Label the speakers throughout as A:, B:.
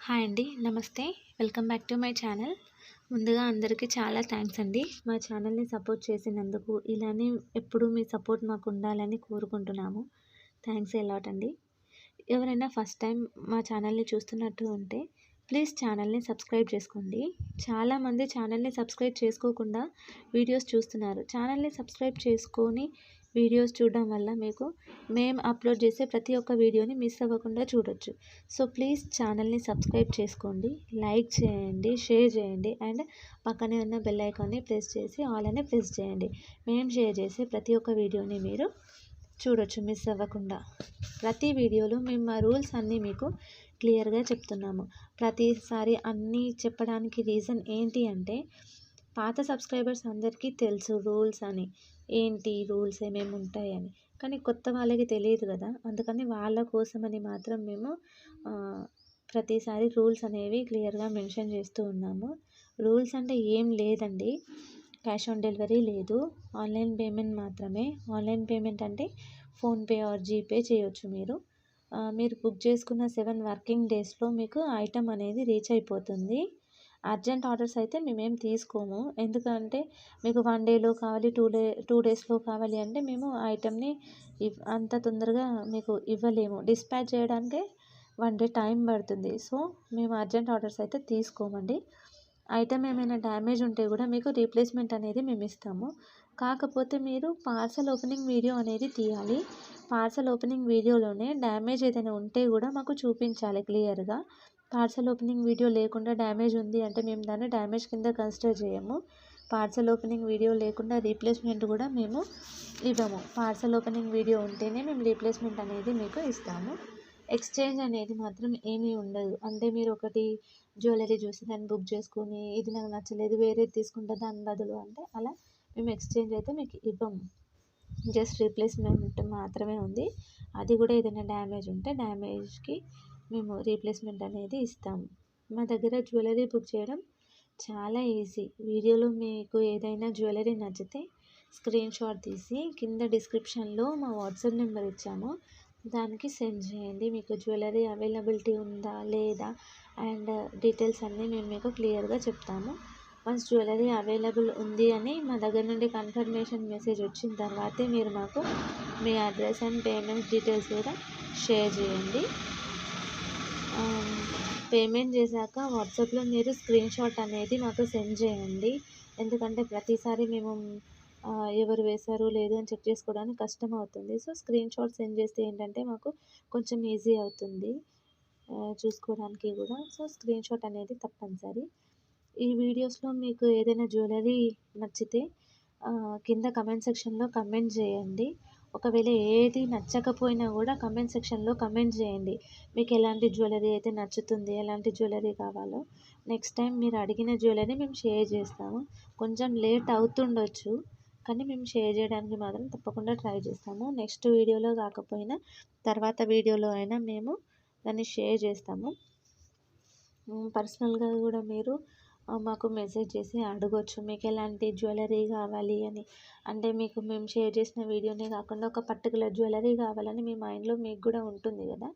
A: Hi అండి. నమస్తే. Welcome back to my channel. ముందుగా అందరికీ చాలా థ్యాంక్స్ అండి. మా ఛానల్‌ని సపోర్ట్ చేసినందుకు. ఇలానే ఎప్పుడూ మీ సపోర్ట్ మాకు ఉండాలని కోరుకుంటున్నాము. థ్యాంక్స్ ఎ లాట్ అండి. ఎవరైనా ఫస్ట్ టైం మా ఛానల్‌ని చూస్తున్నట్టు ఉంటే ప్లీజ్ ఛానల్‌ని సబ్స్క్రైబ్ చేసుకోండి. చాలామంది ఛానల్‌ని సబ్స్క్రైబ్ చేసుకోకుండా వీడియోస్ చూస్తున్నారు. ఛానల్‌ని సబ్స్క్రైబ్ చేసుకొని వీడియోస్ చూడడం వల్ల మీకు మేము అప్లోడ్ చేసే ప్రతి ఒక్క వీడియోని మిస్ అవ్వకుండా చూడొచ్చు. సో ప్లీజ్ ఛానల్‌ని సబ్స్క్రైబ్ చేసుకోండి, లైక్ చేయండి, షేర్ చేయండి అండ్ పక్కనే ఉన్న బెల్ ఐకాన్ని ప్రెస్ చేసి ఆల్ అని ప్రెస్ చేయండి. మేము షేర్ చేసే ప్రతి ఒక్క వీడియోని మీరు చూడొచ్చు మిస్ అవ్వకుండా. ప్రతి వీడియోలో మేము మా రూల్స్ అన్నీ మీకు క్లియర్గా చెప్తున్నాము. ప్రతిసారి అన్నీ చెప్పడానికి రీజన్ ఏంటి అంటే పాత సబ్స్క్రైబర్స్ అందరికీ తెలుసు రూల్స్ అని, ఏంటి రూల్స్ ఏమేమి ఉంటాయని. కానీ కొత్త వాళ్ళకి తెలియదు కదా, అందుకని వాళ్ళ కోసమని మాత్రం మేము ప్రతిసారి రూల్స్ అనేవి క్లియర్గా మెన్షన్ చేస్తూ ఉన్నాము. రూల్స్ అంటే ఏం లేదండి, క్యాష్ ఆన్ డెలివరీ లేదు, ఆన్లైన్ పేమెంట్ మాత్రమే. ఆన్లైన్ పేమెంట్ అంటే ఫోన్పే ఆర్ జీపే చేయొచ్చు. మీరు బుక్ చేసుకున్న 7 వర్కింగ్ డేస్లో మీకు ఐటమ్ అనేది రీచ్ అయిపోతుంది. అర్జెంట్ ఆర్డర్స్ అయితే మేమేం తీసుకోము. ఎందుకంటే మీకు 1 డేలో కావాలి, 2 డేస్లో కావాలి అంటే మేము ఐటమ్ని అంత తొందరగా మీకు ఇవ్వలేము. డిస్పాచ్ చేయడానికే 1 డే టైం పడుతుంది. సో మేము అర్జెంట్ ఆర్డర్స్ అయితే తీసుకోమండి. ఐటమ్ ఏమైనా డ్యామేజ్ ఉంటే కూడా మీకు రీప్లేస్మెంట్ అనేది మేము ఇస్తాము. కాకపోతే మీరు పార్సల్ ఓపెనింగ్ వీడియో అనేది తీయాలి. పార్సల్ ఓపెనింగ్ వీడియోలోనే డ్యామేజ్ ఏదైనా ఉంటే కూడా మాకు చూపించాలి క్లియర్గా. పార్సల్ ఓపెనింగ్ వీడియో లేకుండా డ్యామేజ్ ఉంది అంటే మేము దాన్ని డ్యామేజ్ కింద కన్సిడర్ చేయము. పార్సల్ ఓపెనింగ్ వీడియో లేకుండా రీప్లేస్మెంట్ కూడా మేము ఇవ్వము. పార్సల్ ఓపెనింగ్ వీడియో ఉంటేనే మేము రీప్లేస్మెంట్ అనేది మీకు ఇస్తాము. ఎక్స్చేంజ్ అనేది మాత్రం ఏమీ ఉండదు. అంటే మీరు ఒకటి జ్యువెలరీ చూసి దాన్ని బుక్ చేసుకొని ఇది నాకు నచ్చలేదు వేరేది తీసుకుంటా దాని బదులు అంటే అలా మేము ఎక్స్చేంజ్ అయితే మీకు ఇవ్వము. జస్ట్ రీప్లేస్మెంట్ మాత్రమే ఉంది. అది కూడా ఏదైనా డ్యామేజ్ ఉంటే డ్యామేజ్కి మేము రీప్లేస్మెంట్ అనేది ఇస్తాము. మా దగ్గర జ్యువెలరీ బుక్ చేయడం చాలా ఈజీ. వీడియోలో మీకు ఏదైనా జ్యువెలరీ నచ్చితే స్క్రీన్ షాట్ తీసి కింద డిస్క్రిప్షన్లో మా వాట్సాప్ నెంబర్ ఇచ్చాము, దానికి సెండ్ చేయండి. మీకు జ్యువెలరీ అవైలబిలిటీ ఉందా లేదా అండ్ డీటెయిల్స్ అన్నీ మేము మీకు క్లియర్గా చెప్తాము. వన్స్ జ్యువెలరీ అవైలబుల్ ఉంది అని మా దగ్గర నుండి కన్ఫర్మేషన్ మెసేజ్ వచ్చిన తర్వాతే మీరు మాకు మీ అడ్రస్ అండ్ పేమెంట్ డీటెయిల్స్ కూడా షేర్ చేయండి. పేమెంట్ చేశాక వాట్సాప్లో మీరు స్క్రీన్ షాట్ అనేది మాకు సెండ్ చేయండి. ఎందుకంటే ప్రతిసారి మేము ఎవరు వేశారు లేదు అని చెక్ చేసుకోవడానికి కష్టం అవుతుంది. సో స్క్రీన్ షాట్ సెండ్ చేస్తే ఏంటంటే మాకు కొంచెం ఈజీ అవుతుంది చూసుకోవడానికి కూడా. సో స్క్రీన్ షాట్ అనేది తప్పనిసరి. ఈ వీడియోస్లో మీకు ఏదైనా జ్యువెలరీ నచ్చితే కింద కమెంట్ సెక్షన్లో కమెంట్ చేయండి. ఒకవేళ ఏది నచ్చకపోయినా కూడా కమెంట్ సెక్షన్లో కమెంట్ చేయండి. మీకు ఎలాంటి జ్యువెలరీ అయితే నచ్చుతుంది, ఎలాంటి జ్యువెలరీ కావాలో. నెక్స్ట్ టైం మీరు అడిగిన జ్యువెలరీ మేము షేర్ చేస్తాము. కొంచెం లేట్ అవుతుండొచ్చు కానీ మేము షేర్ చేయడానికి మాత్రం తప్పకుండా ట్రై చేస్తాము. నెక్స్ట్ వీడియోలో కాకపోయినా తర్వాత వీడియోలో అయినా మేము దాన్ని షేర్ చేస్తాము. పర్సనల్గా కూడా మీరు మాకు మెసేజ్ చేసి అడగొచ్చు మీకు ఎలాంటి జ్యువెలరీ కావాలి అని. అంటే మీకు మేము షేర్ చేసిన వీడియోనే కాకుండా ఒక పర్టికులర్ జ్యువెలరీ కావాలని మీ మైండ్లో మీకు కూడా ఉంటుంది కదా,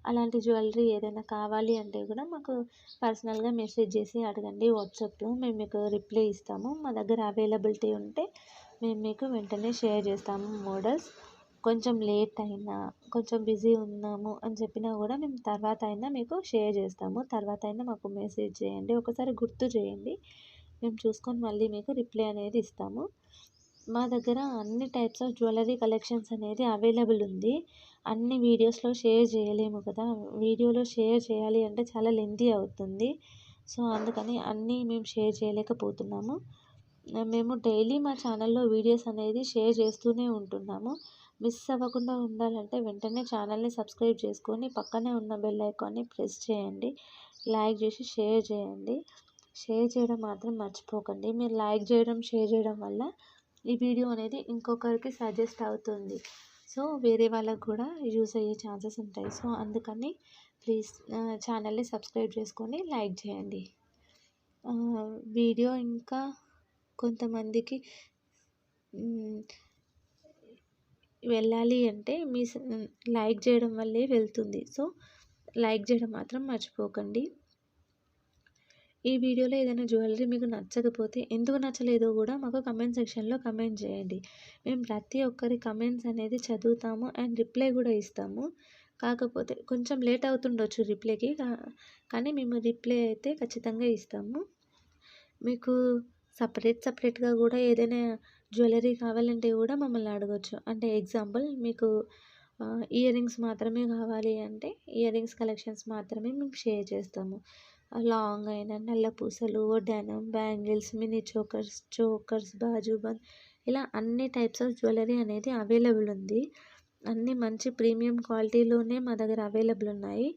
A: అలాంటి జ్యువెలరీ ఏదైనా కావాలి అంటే కూడా మాకు పర్సనల్గా మెసేజ్ చేసి అడగండి వాట్సాప్లో. మేము మీకు రిప్లై ఇస్తాము. మా దగ్గర అవైలబిలిటీ ఉంటే మేము మీకు వెంటనే షేర్ చేస్తాము మోడల్స్. కొంచెం లేట్ అయినా కొంచెం బిజీ ఉన్నాము అని చెప్పినా కూడా మేము తర్వాత అయినా మీకు షేర్ చేస్తాము. తర్వాత అయినా మాకు మెసేజ్ చేయండి, ఒకసారి గుర్తు చేయండి, మేము చూసుకొని మళ్ళీ మీకు రిప్లై అనేది ఇస్తాము. మా దగ్గర అన్ని టైప్స్ ఆఫ్ జ్యువెలరీ కలెక్షన్స్ అనేది అవైలబుల్ ఉంది. అన్ని వీడియోస్లో షేర్ చేయలేము కదా, వీడియోలో షేర్ చేయాలి అంటే చాలా లెంతీ అవుతుంది. సో అందుకని అన్నీ మేము షేర్ చేయలేకపోతున్నాము. మేము డైలీ మా ఛానల్లో వీడియోస్ అనేది షేర్ చేస్తూనే ఉంటున్నాము. మిస్ అవ్వకుండా ఉండాలంటే వెంటనే ఛానల్ని సబ్స్క్రైబ్ చేసుకొని పక్కనే ఉన్న బెల్ ఐకాన్ని ప్రెస్ చేయండి, లైక్ చేసి షేర్ చేయండి. షేర్ చేయడం మాత్రం మర్చిపోకండి. మీరు లైక్ చేయడం షేర్ చేయడం వల్ల ఈ వీడియో అనేది ఇంకొకరికి సజెస్ట్ అవుతుంది. సో వేరే వాళ్ళకు కూడా యూస్ అయ్యే ఛాన్సెస్ ఉంటాయి. సో అందుకని ప్లీజ్ ఛానల్ని సబ్స్క్రైబ్ చేసుకొని లైక్ చేయండి. వీడియో ఇంకా కొంతమందికి వెళ్ళాలి అంటే మీ లైక్ చేయడం వల్లే వెళ్తుంది. సో లైక్ చేయడం మాత్రం మర్చిపోకండి. ఈ వీడియోలో ఏదైనా జ్యువెలరీ మీకు నచ్చకపోతే ఎందుకు నచ్చలేదో కూడా మాకు కమెంట్ సెక్షన్లో కమెంట్ చేయండి. మేము ప్రతి ఒక్కరి కమెంట్స్ అనేది చదువుతాము అండ్ రిప్లై కూడా ఇస్తాము. కాకపోతే కొంచెం లేట్ అవుతుండొచ్చు రిప్లైకి, కానీ మేము రిప్లై అయితే ఖచ్చితంగా ఇస్తాము. మీకు సపరేట్గా కూడా ఏదైనా జ్యువెలరీ కావాలంటే కూడా మమ్మల్ని అడగొచ్చు. అంటే ఎగ్జాంపుల్ మీకు ఇయర్ రింగ్స్ మాత్రమే కావాలి అంటే ఇయర్ రింగ్స్ కలెక్షన్స్ మాత్రమే మేము షేర్ చేస్తాము. లాంగ్ అయిన నల్ల పూసలు, వడ్డానం, బ్యాంగిల్స్, మినీ చోకర్స్, బాజుబంద్ ఇలా అన్ని టైప్స్ ఆఫ్ జ్యువెలరీ అనేది అవైలబుల్ ఉంది. అన్నీ మంచి ప్రీమియం క్వాలిటీలోనే మా దగ్గర అవైలబుల్ ఉన్నాయి.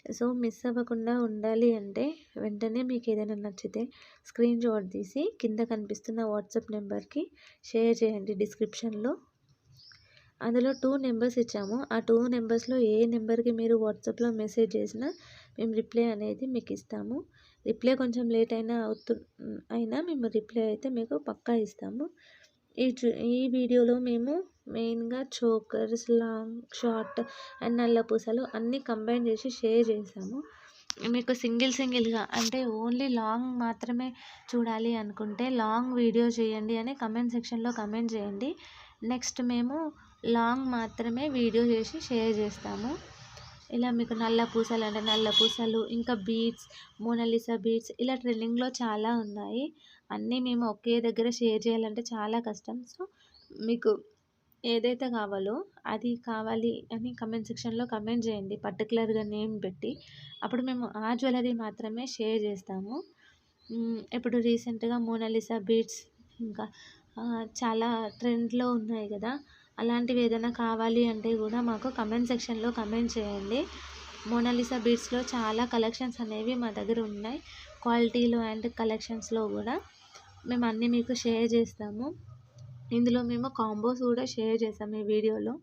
A: సో మిస్ అవ్వకుండా ఉండాలి అంటే వెంటనే మీకు ఏదైనా నచ్చితే స్క్రీన్ షాట్ తీసి కింద కనిపిస్తున్న వాట్సాప్ నెంబర్కి షేర్ చేయండి. డిస్క్రిప్షన్లో అందులో 2 నెంబర్స్ ఇచ్చాము. ఆ 2 నెంబర్స్లో ఏ నెంబర్కి మీరు వాట్సాప్లో మెసేజ్ చేసినా మేము రిప్లై అనేది మీకు ఇస్తాము. రిప్లై కొంచెం లేట్ అయినా మేము రిప్లై అయితే మీకు పక్కా ఇస్తాము. ఈ వీడియోలో మేము మెయిన్గా చోకర్స్, లాంగ్, షార్ట్ అండ్ నల్ల పూసలు అన్నీ కంబైన్ చేసి షేర్ చేసాము. మీకు సింగిల్గా అంటే ఓన్లీ లాంగ్ మాత్రమే చూడాలి అనుకుంటే లాంగ్ వీడియో చేయండి అని కమెంట్ సెక్షన్లో కమెంట్ చేయండి. నెక్స్ట్ మేము లాంగ్ మాత్రమే వీడియో చేసి షేర్ చేస్తాము. ఇలా మీకు నల్ల పూసలు అంటే నల్ల పూసలు, ఇంకా బీడ్స్, మోనాలిసా బీడ్స్ ఇలా ట్రెండింగ్లో చాలా ఉన్నాయి. అన్నీ మేము ఒకే దగ్గర షేర్ చేయాలంటే చాలా కష్టం. సో మీకు ఏదైతే కావాలో అది కావాలి అని కమెంట్ సెక్షన్లో కమెంట్ చేయండి పర్టికులర్గా నేమ్ పెట్టి. అప్పుడు మేము ఆ జ్యువెలరీ మాత్రమే షేర్ చేస్తాము. ఇప్పుడు రీసెంట్గా మోనాలిసా బీడ్స్ ఇంకా చాలా ట్రెండ్లో ఉన్నాయి కదా, అలాంటివి ఏదైనా కావాలి అంటే కూడా మాకు కమెంట్ సెక్షన్లో కమెంట్ చేయండి. మోనాలిసా బీడ్స్లో చాలా కలెక్షన్స్ అనేవి మా దగ్గర ఉన్నాయి. క్వాలిటీలో అండ్ కలెక్షన్స్లో కూడా మేము అన్నీ మీకు షేర్ చేస్తాము. ఇందులో మేము కాంబోస్ కూడా షేర్ చేసాము ఈ వీడియోలో.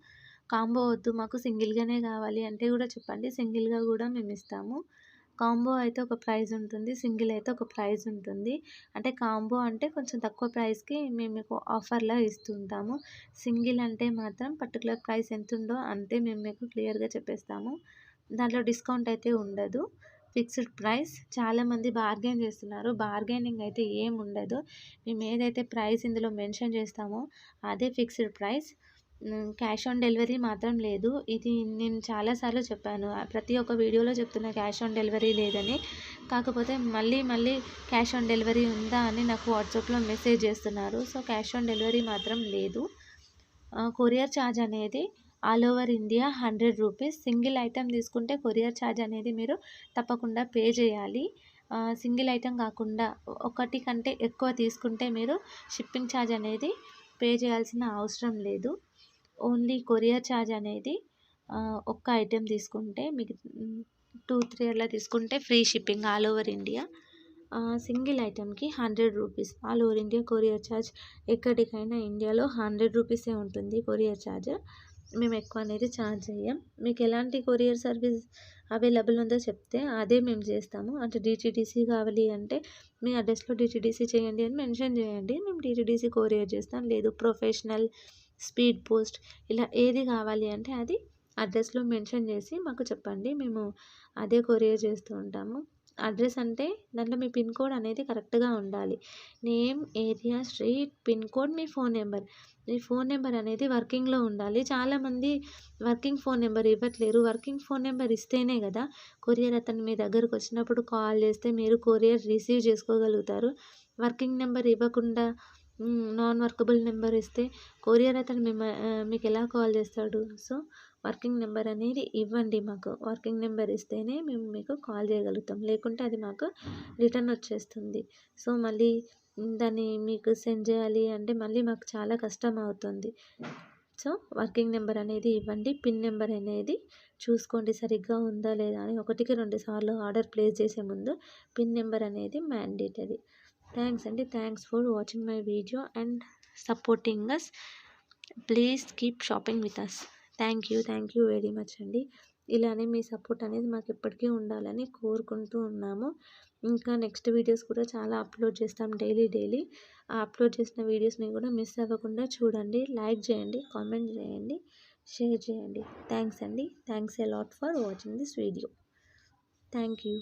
A: కాంబో వద్దు మాకు సింగిల్గానే కావాలి అంటే కూడా చెప్పండి, సింగిల్గా కూడా మేము ఇస్తాము. కాంబో అయితే ఒక ప్రైస్ ఉంటుంది, సింగిల్ అయితే ఒక ప్రైస్ ఉంటుంది. అంటే కాంబో అంటే కొంచెం తక్కువ ప్రైస్కి మేము మీకు ఆఫర్లా ఇస్తుంటాము. సింగిల్ అంటే మాత్రం పర్టికులర్ ప్రైస్ ఎంత ఉందో అంతే మేము మీకు క్లియర్గా చెప్పేస్తాము. దాంట్లో డిస్కౌంట్ అయితే ఉండదు, ఫిక్స్డ్ ప్రైస్. చాలామంది బార్గెన్ చేస్తున్నారు, బార్గెనింగ్ అయితే ఏం ఉండదు. మేము ఏదైతే ప్రైస్ ఇందులో మెన్షన్ చేస్తామో అదే fixed price. Cash on delivery మాత్రం లేదు. ఇది నేను చాలాసార్లు చెప్పాను, ప్రతి ఒక్క వీడియోలో చెప్తున్నా క్యాష్ ఆన్ డెలివరీ లేదని. కాకపోతే మళ్ళీ క్యాష్ ఆన్ డెలివరీ ఉందా అని నాకు వాట్సాప్లో మెసేజ్ చేస్తున్నారు. సో క్యాష్ ఆన్ డెలివరీ మాత్రం లేదు. కొరియర్ ఛార్జ్ అనేది all over India 100 rupees. Single item తీసుకుంటే కొరియర్ ఛార్జ్ అనేది మీరు తప్పకుండా పే చేయాలి. సింగిల్ ఐటెం కాకుండా ఒకటి కంటే ఎక్కువ తీసుకుంటే మీరు షిప్పింగ్ ఛార్జ్ అనేది పే చేయాల్సిన అవసరం లేదు. ఓన్లీ కొరియర్ ఛార్జ్ అనేది ఒక్క ఐటెం తీసుకుంటే మీకు 2-3 అలా తీసుకుంటే free shipping all over India. Single ఐటెంకి 100 rupees all over India courier charge. ఎక్కడికైనా ఇండియాలో 100 రూపీసే ఉంటుంది కొరియర్ ఛార్జ్. మేము ఎక్కువ అనేది ఛార్జ్ చేయం. మీకు ఎలాంటి కొరియర్ సర్వీస్ అవైలబుల్ ఉందో చెప్తే అదే మేము చేస్తాము. అంటే డిటీడీసీ కావాలి అంటే మీ అడ్రస్లో డిటీడీసీ చేయండి అని మెన్షన్ చేయండి, మేము డిటీడీసీ కొరియర్ చేస్తాం. లేదు ప్రొఫెషనల్, స్పీడ్ పోస్ట్ ఇలా ఏది కావాలి అంటే అది అడ్రస్లో మెన్షన్ చేసి మాకు చెప్పండి, మేము అదే కొరియర్ చేస్తూ ఉంటాము. అడ్రస్ అంటే దాంట్లో మీ పిన్ కోడ్ అనేది కరెక్ట్గా ఉండాలి. Name, area, street, pin code, మీ ఫోన్ నెంబర్. మీ ఫోన్ నెంబర్ అనేది వర్కింగ్లో ఉండాలి. చాలామంది వర్కింగ్ ఫోన్ నెంబర్ ఇవ్వట్లేరు. వర్కింగ్ ఫోన్ నెంబర్ ఇస్తేనే కదా కొరియర్ అతను మీ దగ్గరకు వచ్చినప్పుడు కాల్ చేస్తే మీరు కొరియర్ రిసీవ్ చేసుకోగలుగుతారు. వర్కింగ్ నెంబర్ ఇవ్వకుండా నాన్ వర్కబుల్ నెంబర్ ఇస్తే కొరియర్ అతను మీకు ఎలా కాల్ చేస్తాడు? సో వర్కింగ్ నెంబర్ అనేది ఇవ్వండి మాకు. వర్కింగ్ నెంబర్ ఇస్తేనే మేము మీకు కాల్ చేయగలుగుతాం, లేకుంటే అది మాకు రిటర్న్ వచ్చేస్తుంది. సో మళ్ళీ దాన్ని మీకు సెండ్ చేయాలి అంటే మళ్ళీ మాకు చాలా కష్టం అవుతుంది. సో వర్కింగ్ నెంబర్ అనేది ఇవ్వండి. పిన్ నెంబర్ అనేది చూసుకోండి సరిగ్గా ఉందా లేదా అని. 1కి 2 సార్లు ఆర్డర్ ప్లేస్ చేసే ముందు పిన్ నెంబర్ అనేది మ్యాండేటరీ. థ్యాంక్స్ అండి. Thanks for watching my video and supporting us. Please keep shopping with us. Thank you very much అండి. ఇలానే మీ సపోర్ట్ అనేది మాకు ఎప్పటికీ ఉండాలని కోరుకుంటూ ఉన్నాము. ఇంకా నెక్స్ట్ వీడియోస్ కూడా చాలా అప్లోడ్ చేస్తాం డైలీ. ఆ అప్లోడ్ చేసిన వీడియోస్ని కూడా మిస్ అవ్వకుండా చూడండి. లైక్ చేయండి, కామెంట్ చేయండి, షేర్ చేయండి. థ్యాంక్స్ అండి. Thanks a lot for watching this video. Thank you.